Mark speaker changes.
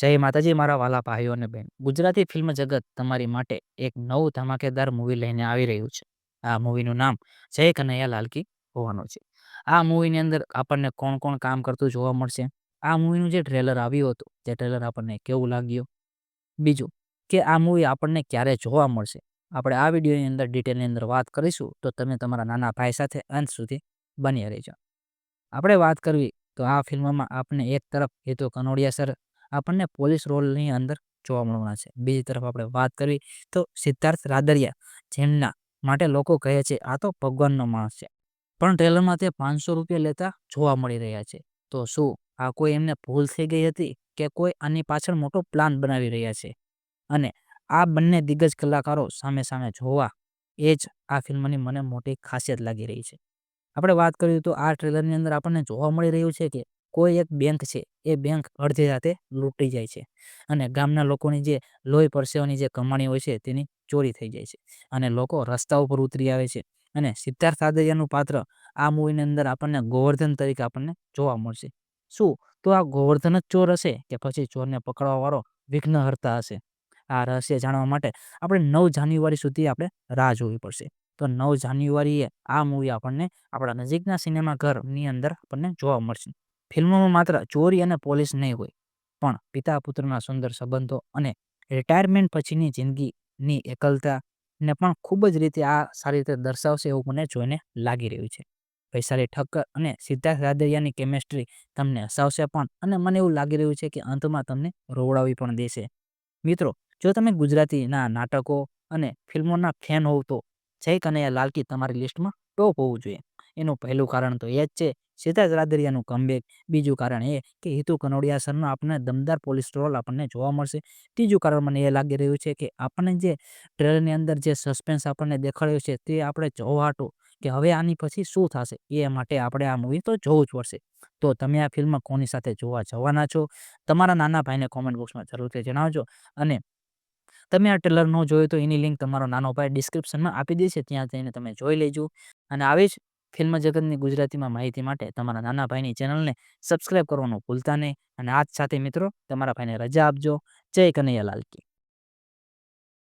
Speaker 1: જય માતાજી મારા વાલા ભાઈઓ અને બહેન. ગુજરાતી ફિલ્મ જગત તમારી માટે એક નવું ધમાકેદાર મૂવી લઈને આવી રહ્યું છે. આ મૂવીનું નામ જય કનૈયા લાલ કી હોવાનું છે. આ મૂવીની અંદર આપણને કોણ કોણ કામ કરતું જોવા મળશે. આ મૂવીનું જે ટ્રેલર આવ્યું હતું તે ટ્રેલર આપણને કેવું લાગ્યું. બીજું કે આ મૂવી આપણને ક્યારે જોવા મળશે. આપણે આ વિડીયોની અંદર ડિટેલની અંદર વાત કરીશું, તો તમે તમારા નાના ભાઈ સાથે અંત સુધી બન્યા રહેજો. આપણે વાત કરવી તો આ ફિલ્મમાં આપણે એક તરફ હેતુ કનોડિયા સર આપણને પોલીસ રોલની અંદર જોવા મળવાના છે. બીજી તરફ આપણે વાત કરવી તો સિદ્ધાર્થ રાદડિયા, જેમના માટે લોકો કહે છે આ તો ભગવાનનો માણસ છે, પણ ટ્રેલરમાં તે 500 રૂપિયા લેતા જોવા મળી રહ્યા છે. તો શું આ કોઈ એમને ભૂલ થઈ ગઈ હતી કે કોઈ આની પાછળ મોટો પ્લાન બનાવી રહ્યા છે? અને આ બંને દિગ્ગજ કલાકારો સામે સામે જોવા, એ જ આ ફિલ્મની મને મોટી ખાસિયત લાગી રહી છે. આપણે વાત કરીએ તો આ ટ્રેલરની અંદર આપણને જોવા મળી રહ્યું છે કે કોઈ એક બેંક છે, એ બેંક અડધી રાતે લૂંટી જાય છે અને ગામના લોકોની જે લોહી પરસેવાની જે કમાણી હોય છે તેની ચોરી થઈ જાય છે અને લોકો રસ્તા ઉપર ઉતરી આવે છે. અને સિદ્ધાર્થ રાદડિયાનું પાત્ર આ મૂવીની અંદર આપણને ગોવર્ધન તરીકે આપણને જોવા મળશે. શું તો આ ગોવર્ધન જ ચોર હશે કે પછી ચોરને પકડવા વાળો વિઘ્નહર્તા હશે? આ રહસ્ય જાણવા માટે આપણે 9 જાન્યુઆરી સુધી આપણે રાહ જોવી પડશે. તો 9 જાન્યુઆરીએ આ મૂવી આપણને આપણા નજીકના સિનેમાઘરની અંદર આપણને જોવા મળશે. ફિલ્મોમાં માત્ર ચોરી અને પોલીસ નહીં હોય, પણ પિતા પુત્રના સુંદર સંબંધો અને રિટાયરમેન્ટ પછીની જિંદગીની એકલતાને પણ ખૂબ જ રીતે આ સારી રીતે દર્શાવશે એવું મને જોઈને લાગી રહ્યું છે. વૈશાલી ઠક્કર અને સિદ્ધાર્થ રાદડિયાની કેમેસ્ટ્રી તમને હસાવશે પણ, અને મને એવું લાગી રહ્યું છે કે અંતમાં તમને રોવડાવી પણ દેશે. મિત્રો, જો તમે ગુજરાતીના નાટકો અને ફિલ્મોના ફેન હોવ તો જય કનૈયા લાલ કી તમારી લિસ્ટમાં ટોપ હોવું જોઈએ. એનું પહેલું કારણ તો એ જ છે સિદ્ધાર્થ રાદડિયાનું કમબેક. બીજું કારણ એ કે હિતુ કનોડિયા સરનો આપણને દમદાર પોલીસ રોલ આપણને જોવા મળશે. ત્રીજું કારણ મને એ લાગી રહ્યું છે કે આપણને જે ટ્રેલરની અંદર જે સસ્પેન્સ આપણને દેખાડ્યું છે તે આપણે જોવા હતું કે હવે આની પછી શું થશે, એ માટે આપણે આ મૂવી તો જોવું જ પડશે. તો તમે આ ફિલ્મ કોની સાથે જોવા જવાના છો? તમારા નાના ભાઈને કોમેન્ટ બોક્સમાં જરૂરથી જણાવજો. અને તમે આ ટ્રેલર ન જોયું તો એની લિંક તમારો નાનો ભાઈ ડિસ્ક્રિપ્શનમાં આપી દેશે, ત્યાં જઈને તમે જોઈ લેજો. અને આવી જ ફિલ્મ જગતની ગુજરાતીમાં માહિતી માટે તમારા નાના ભાઈની ચેનલને સબસ્ક્રાઇબ કરવાનું ભૂલતા નહીં. અને આ જ સાથે મિત્રો તમારા ભાઈને રજા આપજો. જય કનૈયા લાલ કી.